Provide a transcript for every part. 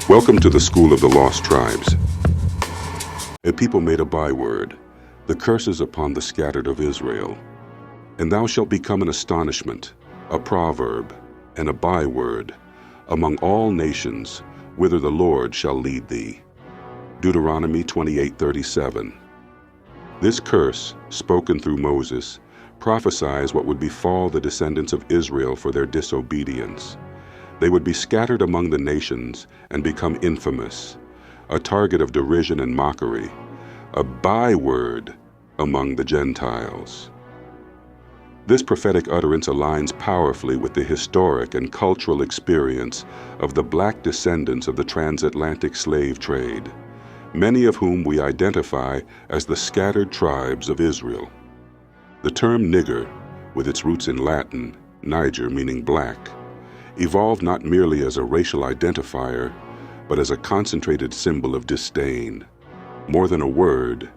Welcome to the School of the Lost Tribes. A people made a byword, the curses upon the scattered of Israel. And thou shalt become an astonishment, a proverb, and a byword among all nations, whither the Lord shall lead thee. Deuteronomy 28:37. This curse, spoken through Moses, prophesies what would befall the descendants of Israel for their disobedience. They would be scattered among the nations and become infamous, a target of derision and mockery, a byword among the Gentiles. This prophetic utterance aligns powerfully with the historic and cultural experience of the black descendants of the transatlantic slave trade, many of whom we identify as the scattered tribes of Israel. The term nigger, with its roots in Latin, niger meaning black, evolved not merely as a racial identifier, but as a concentrated symbol of disdain. More than a word,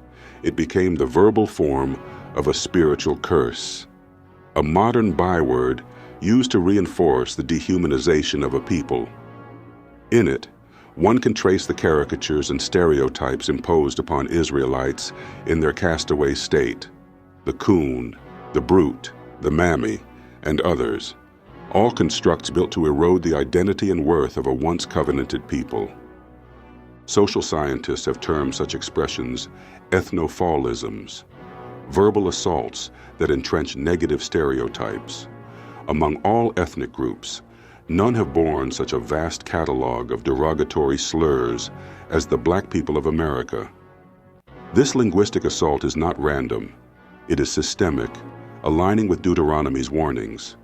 it became the verbal form of a spiritual curse, a modern byword used to reinforce the dehumanization of a people. In it, one can trace the caricatures and stereotypes imposed upon Israelites in their castaway state: the coon, the brute, the mammy, and others, all constructs built to erode the identity and worth of a once covenanted people. Social scientists have termed such expressions ethnofallisms, verbal assaults that entrench negative stereotypes. Among all ethnic groups, none have borne such a vast catalog of derogatory slurs as the black people of America. This linguistic assault is not random. It is systemic, aligning with Deuteronomy's warnings.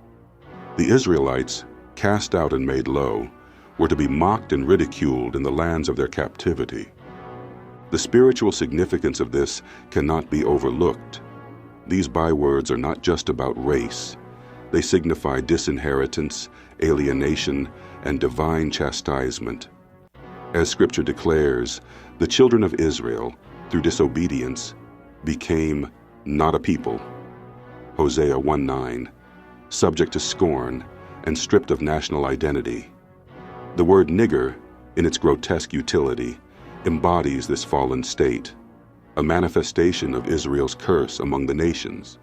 The Israelites, cast out and made low, were to be mocked and ridiculed in the lands of their captivity. The spiritual significance of this cannot be overlooked. These bywords are not just about race. They signify disinheritance, alienation, and divine chastisement. As Scripture declares, the children of Israel, through disobedience, became not a people. Hosea 1:9. Subject to scorn and stripped of national identity. The word nigger, in its grotesque utility, embodies this fallen state, a manifestation of Israel's curse among the nations.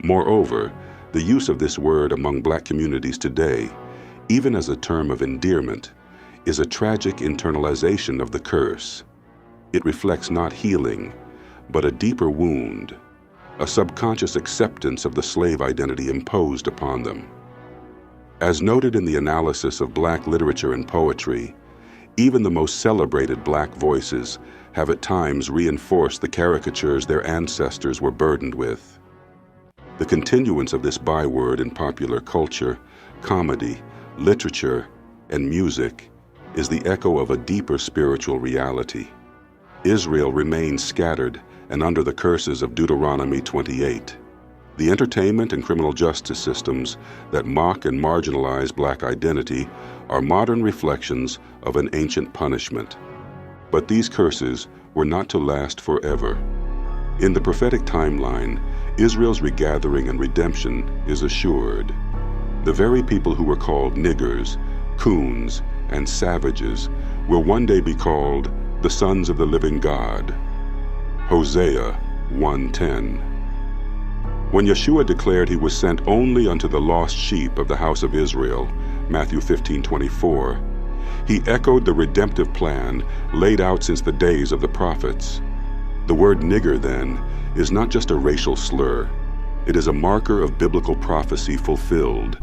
Moreover, the use of this word among black communities today, even as a term of endearment, is a tragic internalization of the curse. It reflects not healing, but a deeper wound, a subconscious acceptance of the slave identity imposed upon them. As noted in the analysis of black literature and poetry, even the most celebrated black voices have at times reinforced the caricatures their ancestors were burdened with. The continuance of this byword in popular culture, comedy, literature, and music is the echo of a deeper spiritual reality. Israel remains scattered and under the curses of Deuteronomy 28. The entertainment and criminal justice systems that mock and marginalize black identity are modern reflections of an ancient punishment. But these curses were not to last forever. In the prophetic timeline, Israel's regathering and redemption is assured. The very people who were called niggers, coons, and savages will one day be called the sons of the living God. Hosea 1:10. When Yeshua declared he was sent only unto the lost sheep of the house of Israel, Matthew 15:24, he echoed the redemptive plan laid out since the days of the prophets. The word nigger, then, is not just a racial slur. It is a marker of biblical prophecy fulfilled.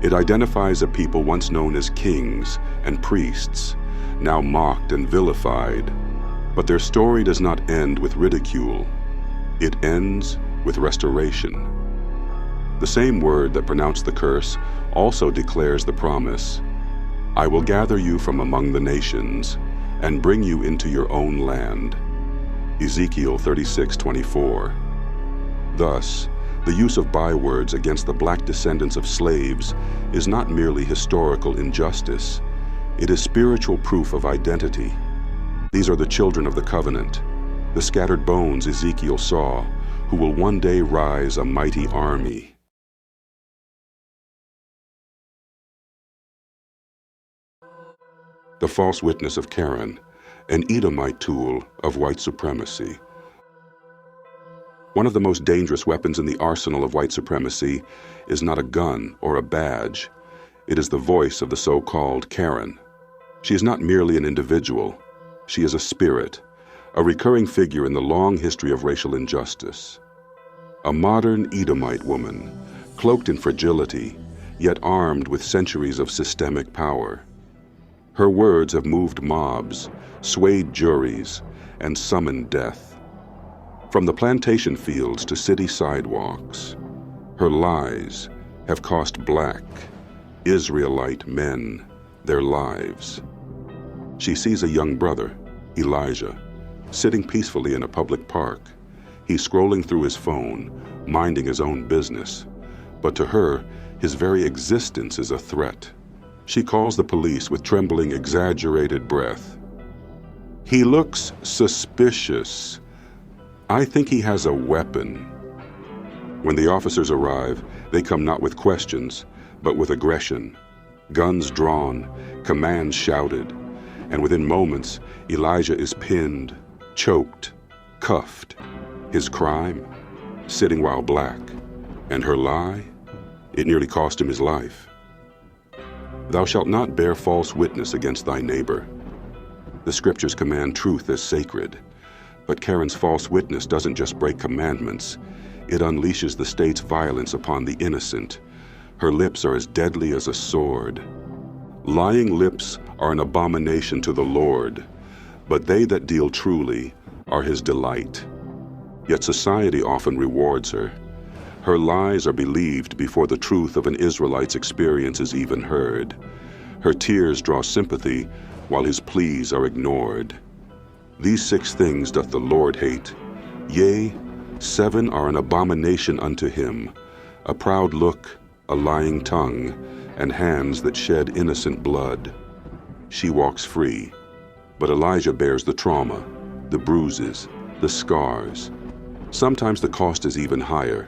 It identifies a people once known as kings and priests, now mocked and vilified. But their story does not end with ridicule. It ends with restoration. The same word that pronounced the curse also declares the promise: I will gather you from among the nations and bring you into your own land. Ezekiel 36:24. Thus, the use of bywords against the black descendants of slaves is not merely historical injustice. It is spiritual proof of identity. These are the children of the covenant, the scattered bones Ezekiel saw, who will one day rise a mighty army. the false witness of Karen, an Edomite tool of white supremacy. One of the most dangerous weapons in the arsenal of white supremacy is not a gun or a badge. It is the voice of the so-called Karen. She is not merely an individual. She is a spirit, a recurring figure in the long history of racial injustice. A modern Edomite woman, cloaked in fragility, yet armed with centuries of systemic power. Her words have moved mobs, swayed juries, and summoned death. From the plantation fields to city sidewalks, her lies have cost Black, Israelite men their lives. She sees a young brother, Elijah, sitting peacefully in a public park. He's scrolling through his phone, minding his own business. But to her, his very existence is a threat. She calls the police with trembling, exaggerated breath. "He looks suspicious. I think he has a weapon." When the officers arrive, they come not with questions, but with aggression. Guns drawn, commands shouted, and within moments, Elijah is pinned, choked, cuffed. His crime? Sitting while Black. And her lie? It nearly cost him his life. "Thou shalt not bear false witness against thy neighbor." The scriptures command truth as sacred. But Karen's false witness doesn't just break commandments. It unleashes the state's violence upon the innocent. Her lips are as deadly as a sword. Lying lips are an abomination to the Lord, but they that deal truly are his delight. Yet society often rewards her. Her lies are believed before the truth of an Israelite's experience is even heard. Her tears draw sympathy while his pleas are ignored. These 6 things doth the Lord hate. Yea, 7 are an abomination unto him: a proud look, a lying tongue, and hands that shed innocent blood. She walks free, but Elijah bears the trauma, the bruises, the scars. Sometimes the cost is even higher.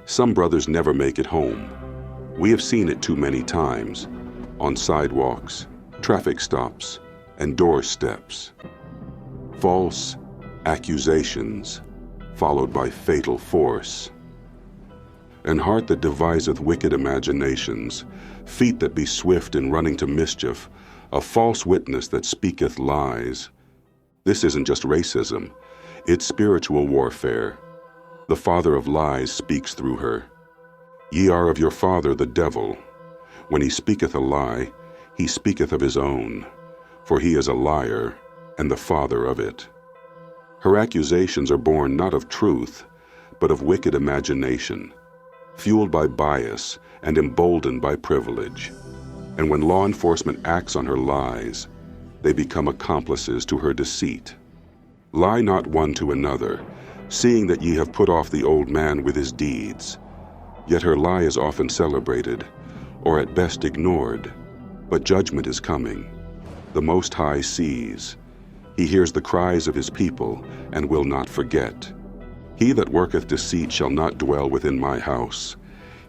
Some brothers never make it home. We have seen it too many times, on sidewalks, traffic stops, and doorsteps. False accusations, followed by fatal force. An heart that deviseth wicked imaginations, feet that be swift in running to mischief, a false witness that speaketh lies. This isn't just racism, it's spiritual warfare. The father of lies speaks through her. Ye are of your father the devil. When he speaketh a lie, he speaketh of his own, for he is a liar and the father of it. Her accusations are born not of truth, but of wicked imagination, fueled by bias and emboldened by privilege. And when law enforcement acts on her lies, they become accomplices to her deceit. Lie not one to another, seeing that ye have put off the old man with his deeds. Yet her lie is often celebrated, or at best ignored. But judgment is coming. The Most High sees. He hears the cries of his people and will not forget. He that worketh deceit shall not dwell within my house.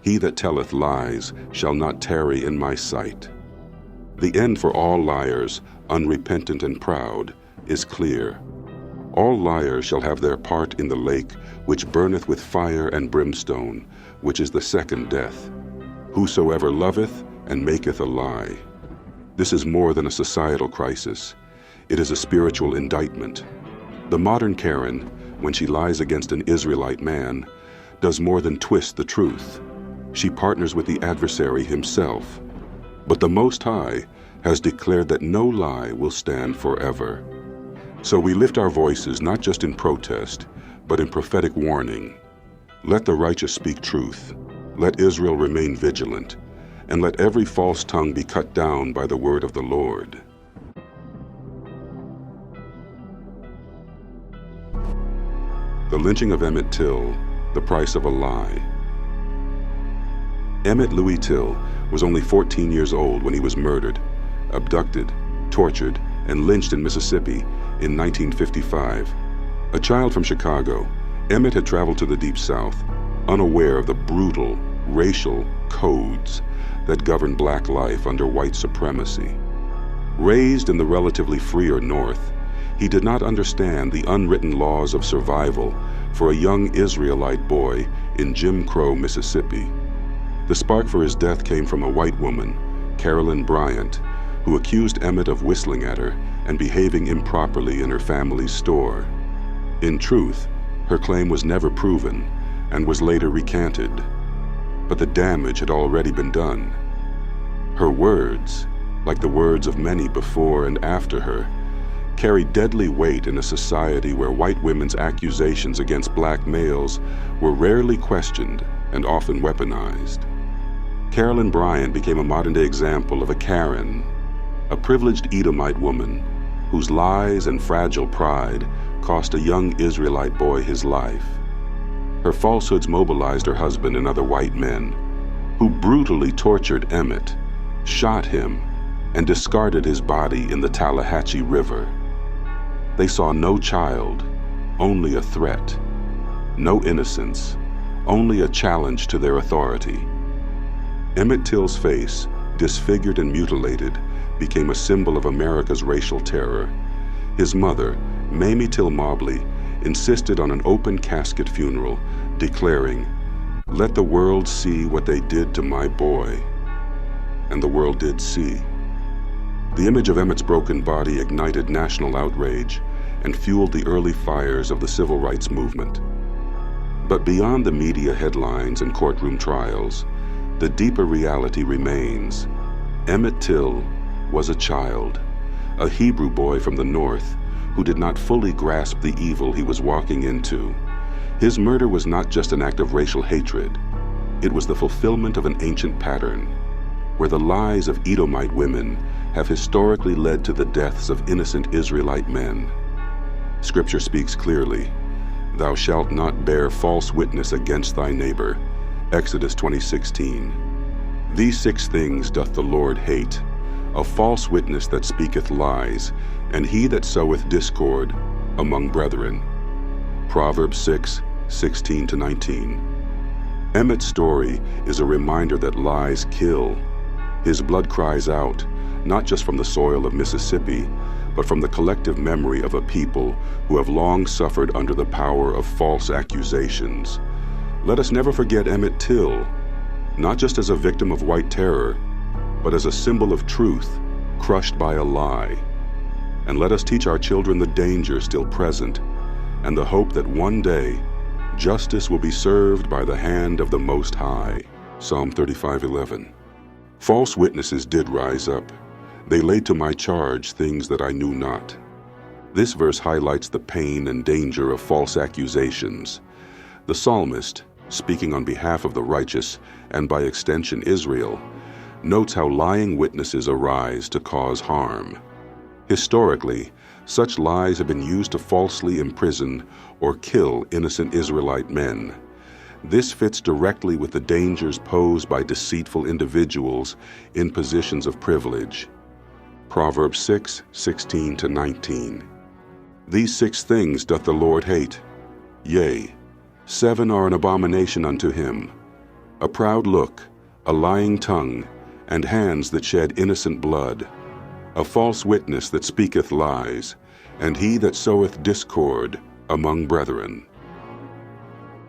He that telleth lies shall not tarry in my sight. The end for all liars, unrepentant and proud, is clear. All liars shall have their part in the lake which burneth with fire and brimstone, which is the second death. Whosoever loveth and maketh a lie. This is more than a societal crisis. It is a spiritual indictment. The modern Karen, when she lies against an Israelite man, does more than twist the truth. She partners with the adversary himself. But the Most High has declared that no lie will stand forever. So we lift our voices not just in protest, but in prophetic warning. Let the righteous speak truth. Let Israel remain vigilant. And let every false tongue be cut down by the word of the Lord. The lynching of Emmett Till, the price of a lie. Emmett Louis Till was only 14 years old when he was murdered, abducted, tortured, and lynched in Mississippi in 1955. A child from Chicago, Emmett had traveled to the Deep South, unaware of the brutal, racial codes that govern black life under white supremacy. Raised in the relatively freer North, he did not understand the unwritten laws of survival for a young Israelite boy in Jim Crow, Mississippi. The spark for his death came from a white woman, Carolyn Bryant, who accused Emmett of whistling at her and behaving improperly in her family's store. In truth, her claim was never proven and was later recanted, but the damage had already been done. Her words, like the words of many before and after her, carried deadly weight in a society where white women's accusations against black males were rarely questioned and often weaponized. Carolyn Bryant became a modern-day example of a Karen, a privileged Edomite woman whose lies and fragile pride cost a young Israelite boy his life. Her falsehoods mobilized her husband and other white men, who brutally tortured Emmett, shot him, and discarded his body in the Tallahatchie River. They saw no child, only a threat, no innocence, only a challenge to their authority. Emmett Till's face, disfigured and mutilated, became a symbol of America's racial terror. His mother, Mamie Till Mobley, insisted on an open casket funeral, declaring, "Let the world see what they did to my boy." And the world did see. The image of Emmett's broken body ignited national outrage and fueled the early fires of the civil rights movement. But beyond the media headlines and courtroom trials, the deeper reality remains. Emmett Till was a child, a Hebrew boy from the North who did not fully grasp the evil he was walking into. His murder was not just an act of racial hatred. It was the fulfillment of an ancient pattern, where the lies of Edomite women have historically led to the deaths of innocent Israelite men. Scripture speaks clearly, "Thou shalt not bear false witness against thy neighbor." Exodus 20:16. These 6 things doth the Lord hate: a false witness that speaketh lies, and he that soweth discord among brethren. Proverbs 6:16-19. Emmett's story is a reminder that lies kill. His blood cries out, not just from the soil of Mississippi, but from the collective memory of a people who have long suffered under the power of false accusations. Let us never forget Emmett Till, not just as a victim of white terror, but as a symbol of truth crushed by a lie. And let us teach our children the danger still present and the hope that one day justice will be served by the hand of the Most High. Psalm 35:11. False witnesses did rise up. They laid to my charge things that I knew not. This verse highlights the pain and danger of false accusations. The psalmist, speaking on behalf of the righteous and by extension Israel, notes how lying witnesses arise to cause harm. Historically, such lies have been used to falsely imprison or kill innocent Israelite men. This fits directly with the dangers posed by deceitful individuals in positions of privilege. Proverbs 6:16-19. These 6 things doth the Lord hate. Yea, 7 are an abomination unto him: a proud look, a lying tongue, and hands that shed innocent blood, a false witness that speaketh lies, and he that soweth discord among brethren.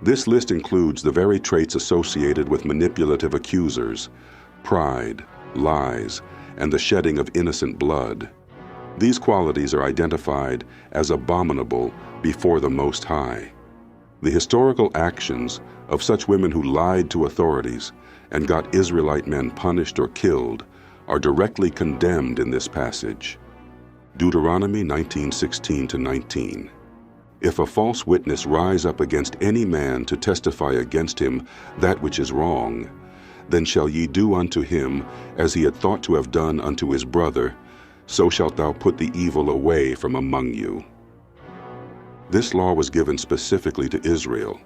This list includes the very traits associated with manipulative accusers: pride, lies, and the shedding of innocent blood. These qualities are identified as abominable before the Most High. The historical actions of such women who lied to authorities and got Israelite men punished or killed are directly condemned in this passage. Deuteronomy 19:16-19. If a false witness rise up against any man to testify against him that which is wrong, then shall ye do unto him as he had thought to have done unto his brother, so shalt thou put the evil away from among you. This law was given specifically to Israel.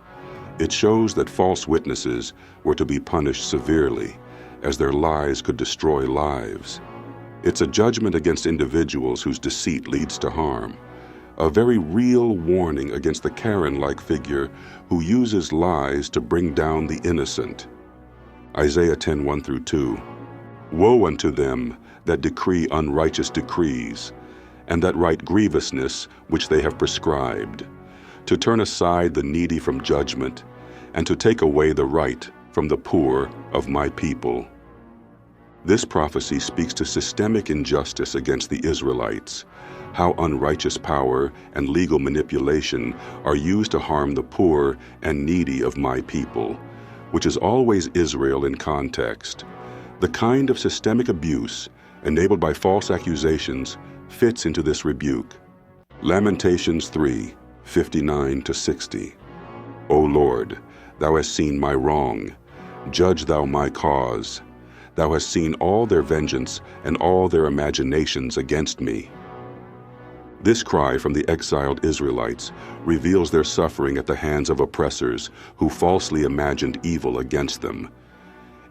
It shows that false witnesses were to be punished severely, as their lies could destroy lives. It's a judgment against individuals whose deceit leads to harm, a very real warning against the Karen-like figure who uses lies to bring down the innocent. Isaiah 10:1-2. Woe unto them that decree unrighteous decrees, and that write grievousness which they have prescribed, to turn aside the needy from judgment, and to take away the right from the poor of my people. This prophecy speaks to systemic injustice against the Israelites, how unrighteous power and legal manipulation are used to harm the poor and needy of my people, which is always Israel in context. The kind of systemic abuse enabled by false accusations fits into this rebuke. Lamentations 3:59-60. O Lord, thou hast seen my wrong. Judge thou my cause. Thou hast seen all their vengeance and all their imaginations against me. This cry from the exiled Israelites reveals their suffering at the hands of oppressors who falsely imagined evil against them.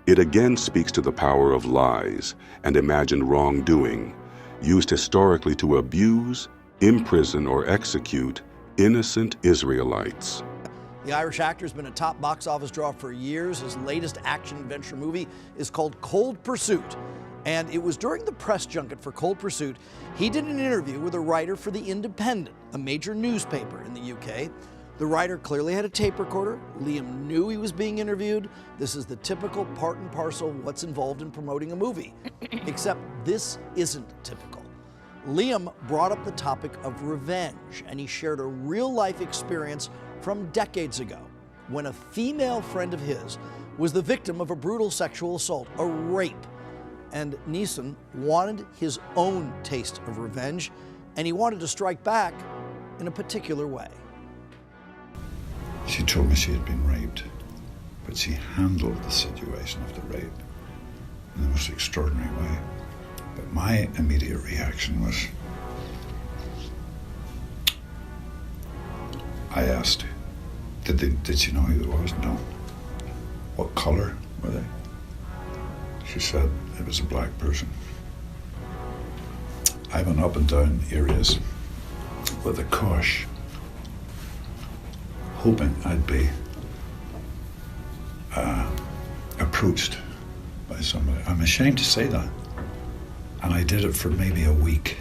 It again speaks to the power of lies and imagined wrongdoing, used historically to abuse, imprison, or execute innocent Israelites. The Irish actor has been a top box office draw for years. His latest action-adventure movie is called Cold Pursuit. And it was during the press junket for Cold Pursuit, he did an interview with a writer for The Independent, a major newspaper in the UK. The writer clearly had a tape recorder. Liam knew he was being interviewed. This is the typical part and parcel of what's involved in promoting a movie. Except this isn't typical. Liam brought up the topic of revenge, and he shared a real-life experience from decades ago when a female friend of his was the victim of a brutal sexual assault, a rape. And Neeson wanted his own taste of revenge, and he wanted to strike back in a particular way. She told me she had been raped, but she handled the situation of the rape in the most extraordinary way. But my immediate reaction was, I asked, did she know who it was? No. What color were they? She said it was a black person. I went up and down areas with a cosh, hoping I'd be approached by somebody. I'm ashamed to say that. And I did it for maybe a week,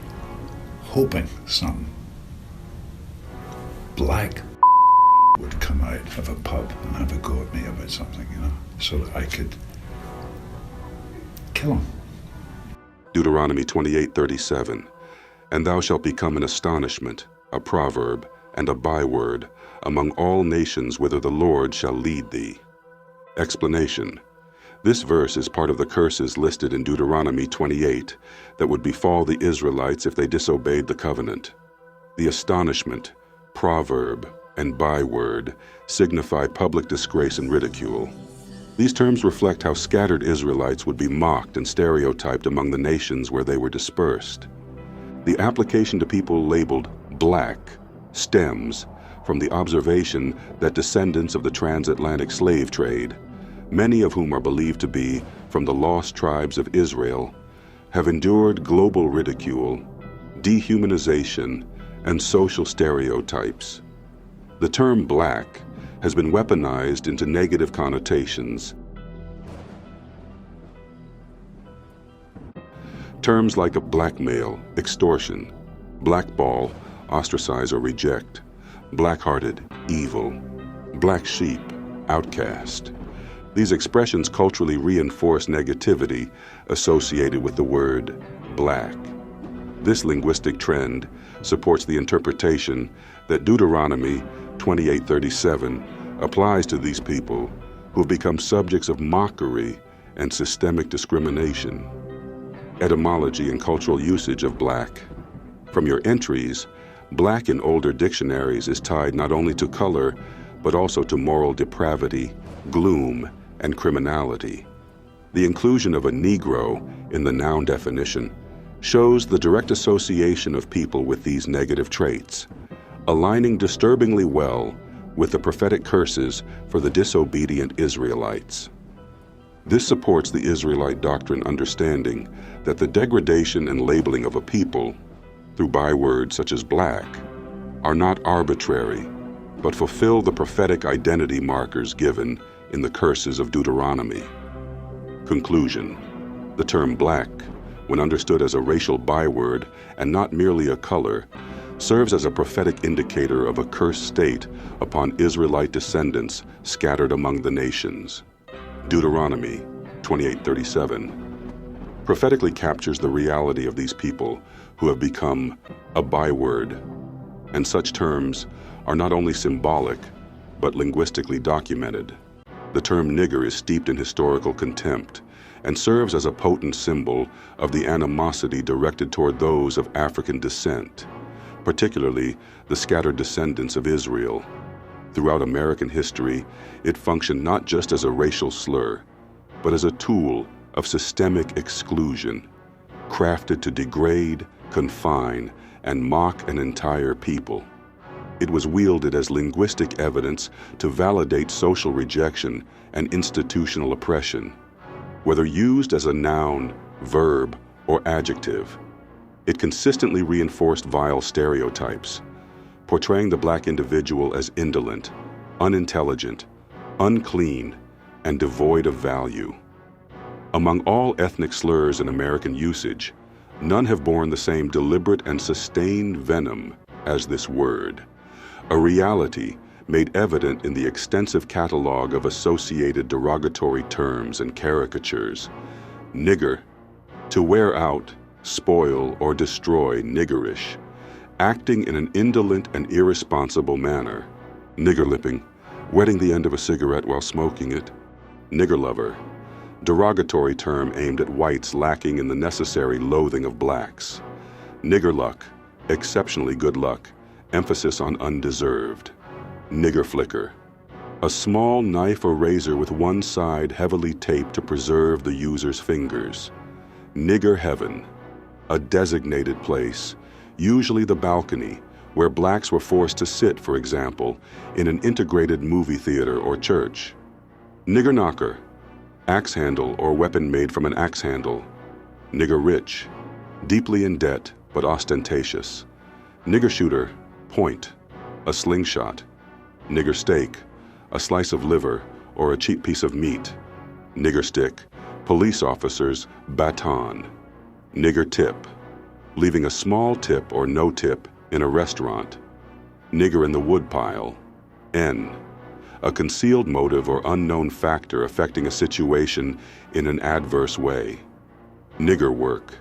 hoping some black would come out of a pub and have a go at me about something, so that I could kill him. Deuteronomy 28:37. And thou shalt become an astonishment, a proverb, and a byword among all nations whither the Lord shall lead thee. Explanation. This verse is part of the curses listed in Deuteronomy 28 that would befall the Israelites if they disobeyed the covenant. The astonishment, proverb, and byword signify public disgrace and ridicule. These terms reflect how scattered Israelites would be mocked and stereotyped among the nations where they were dispersed. The application to people labeled black stems from the observation that descendants of the transatlantic slave trade, many of whom are believed to be from the lost tribes of Israel, have endured global ridicule, dehumanization, and social stereotypes. The term black has been weaponized into negative connotations. Terms like blackmail, extortion, blackball, ostracize or reject, black-hearted, evil, black sheep, outcast. These expressions culturally reinforce negativity associated with the word black. This linguistic trend supports the interpretation that Deuteronomy 28:37 applies to these people who have become subjects of mockery and systemic discrimination. Etymology and cultural usage of black. From your entries, black in older dictionaries is tied not only to color, but also to moral depravity, gloom, and criminality. The inclusion of a Negro in the noun definition shows the direct association of people with these negative traits, aligning disturbingly well with the prophetic curses for the disobedient Israelites. This supports the Israelite doctrine understanding that the degradation and labeling of a people, through bywords such as black, are not arbitrary, but fulfill the prophetic identity markers given in the curses of Deuteronomy. Conclusion. The term black when understood as a racial byword and not merely a color, serves as a prophetic indicator of a cursed state upon Israelite descendants scattered among the nations. Deuteronomy 28:37 prophetically captures the reality of these people who have become a byword, and such terms are not only symbolic, but linguistically documented. The term nigger is steeped in historical contempt and serves as a potent symbol of the animosity directed toward those of African descent, particularly the scattered descendants of Israel. Throughout American history, it functioned not just as a racial slur, but as a tool of systemic exclusion, crafted to degrade, confine, and mock an entire people. It was wielded as linguistic evidence to validate social rejection and institutional oppression. Whether used as a noun, verb, or adjective, it consistently reinforced vile stereotypes, portraying the black individual as indolent, unintelligent, unclean, and devoid of value. Among all ethnic slurs in American usage, none have borne the same deliberate and sustained venom as this word, a reality made evident in the extensive catalog of associated derogatory terms and caricatures. Nigger, to wear out, spoil, or destroy, niggerish, acting in an indolent and irresponsible manner. Nigger-lipping, wetting the end of a cigarette while smoking it. Nigger lover, derogatory term aimed at whites lacking in the necessary loathing of blacks. Nigger luck, exceptionally good luck, emphasis on undeserved. Nigger flicker, a small knife or razor with one side heavily taped to preserve the user's fingers. Nigger heaven, a designated place, usually the balcony, where blacks were forced to sit, for example, in an integrated movie theater or church. Nigger knocker, axe handle or weapon made from an axe handle. Nigger rich, deeply in debt but ostentatious. Nigger shooter, point, a slingshot. Nigger steak, a slice of liver or a cheap piece of meat. Nigger stick, police officer's baton. Nigger tip, leaving a small tip or no tip in a restaurant. Nigger in the woodpile. N, a concealed motive or unknown factor affecting a situation in an adverse way. Nigger work,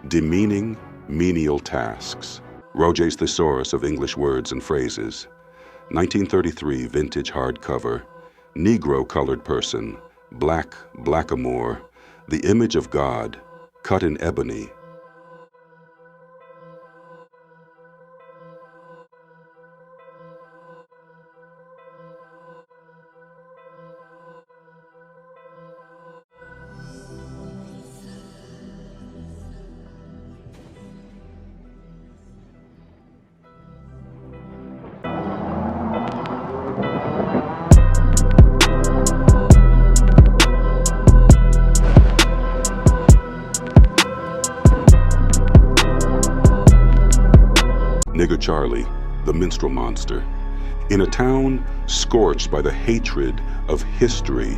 demeaning, menial tasks. Roget's Thesaurus of English Words and Phrases. 1933 vintage hardcover. Negro colored person, black, blackamoor, the image of God, cut in ebony. Nigger Charlie, the minstrel monster. In a town scorched by the hatred of history,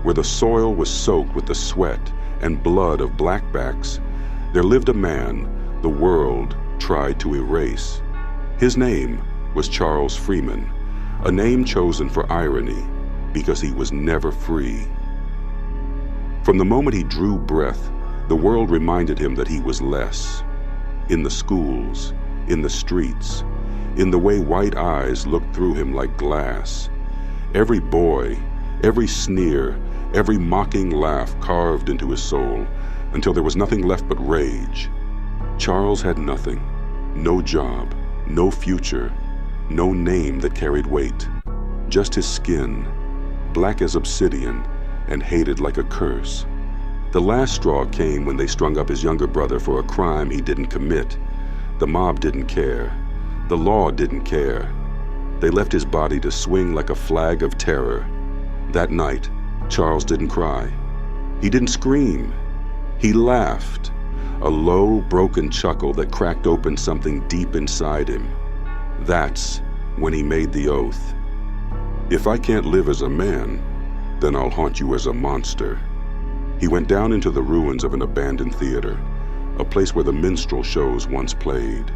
where the soil was soaked with the sweat and blood of blackbacks, there lived a man the world tried to erase. His name was Charles Freeman, a name chosen for irony because he was never free. From the moment he drew breath, the world reminded him that he was less. In the schools, in the streets, in the way white eyes looked through him like glass. Every boy, every sneer, every mocking laugh carved into his soul until there was nothing left but rage. Charles had nothing, no job, no future, no name that carried weight, just his skin, black as obsidian and hated like a curse. The last straw came when they strung up his younger brother for a crime he didn't commit. The mob didn't care. The law didn't care. They left his body to swing like a flag of terror. That night, Charles didn't cry. He didn't scream. He laughed, a low, broken chuckle that cracked open something deep inside him. That's when he made the oath. If I can't live as a man, then I'll haunt you as a monster. He went down into the ruins of an abandoned theater, a place where the minstrel shows once played,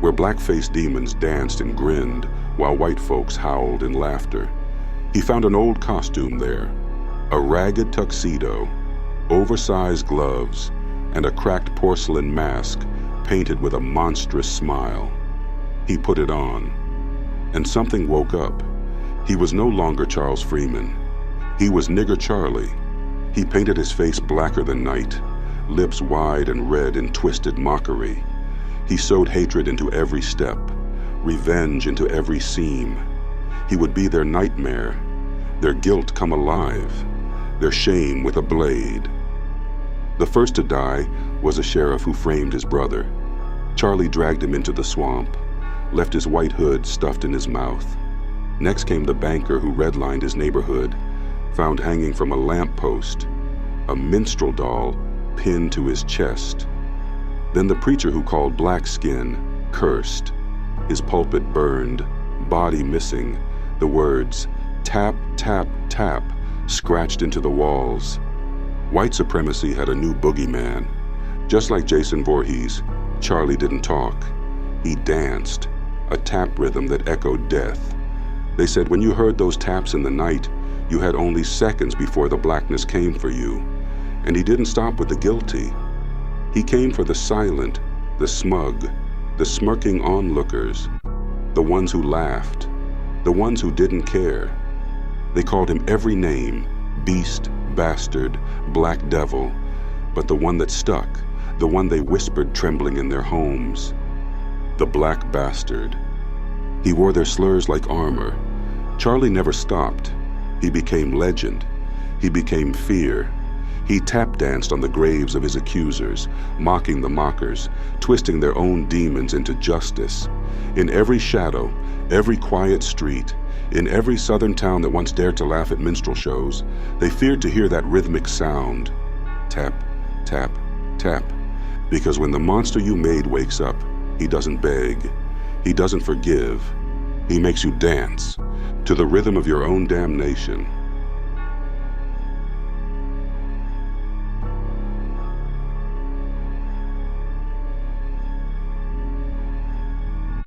where black-faced demons danced and grinned while white folks howled in laughter. He found an old costume there, a ragged tuxedo, oversized gloves, and a cracked porcelain mask painted with a monstrous smile. He put it on, and something woke up. He was no longer Charles Freeman. He was Nigger Charlie. He painted his face blacker than night, lips wide and red in twisted mockery. He sewed hatred into every step, revenge into every seam. He would be their nightmare, their guilt come alive, their shame with a blade. The first to die was a sheriff who framed his brother. Charlie dragged him into the swamp, left his white hood stuffed in his mouth. Next came the banker who redlined his neighborhood, found hanging from a lamppost, a minstrel doll pinned to his chest. Then the preacher who called black skin, cursed, his pulpit burned, body missing, the words, tap, tap, tap, scratched into the walls. White supremacy had a new boogeyman. Just like Jason Voorhees, Charlie didn't talk. He danced, a tap rhythm that echoed death. They said when you heard those taps in the night, you had only seconds before the blackness came for you. And he didn't stop with the guilty. He came for the silent, the smug, the smirking onlookers, the ones who laughed, the ones who didn't care. They called him every name, beast, bastard, black devil, but the one that stuck, the one they whispered trembling in their homes, the black bastard. He wore their slurs like armor. Charlie never stopped. He became legend. He became fear. He tap danced on the graves of his accusers, mocking the mockers, twisting their own demons into justice. In every shadow, every quiet street, in every southern town that once dared to laugh at minstrel shows, they feared to hear that rhythmic sound. Tap, tap, tap. Because when the monster you made wakes up, he doesn't beg. He doesn't forgive. He makes you dance to the rhythm of your own damnation.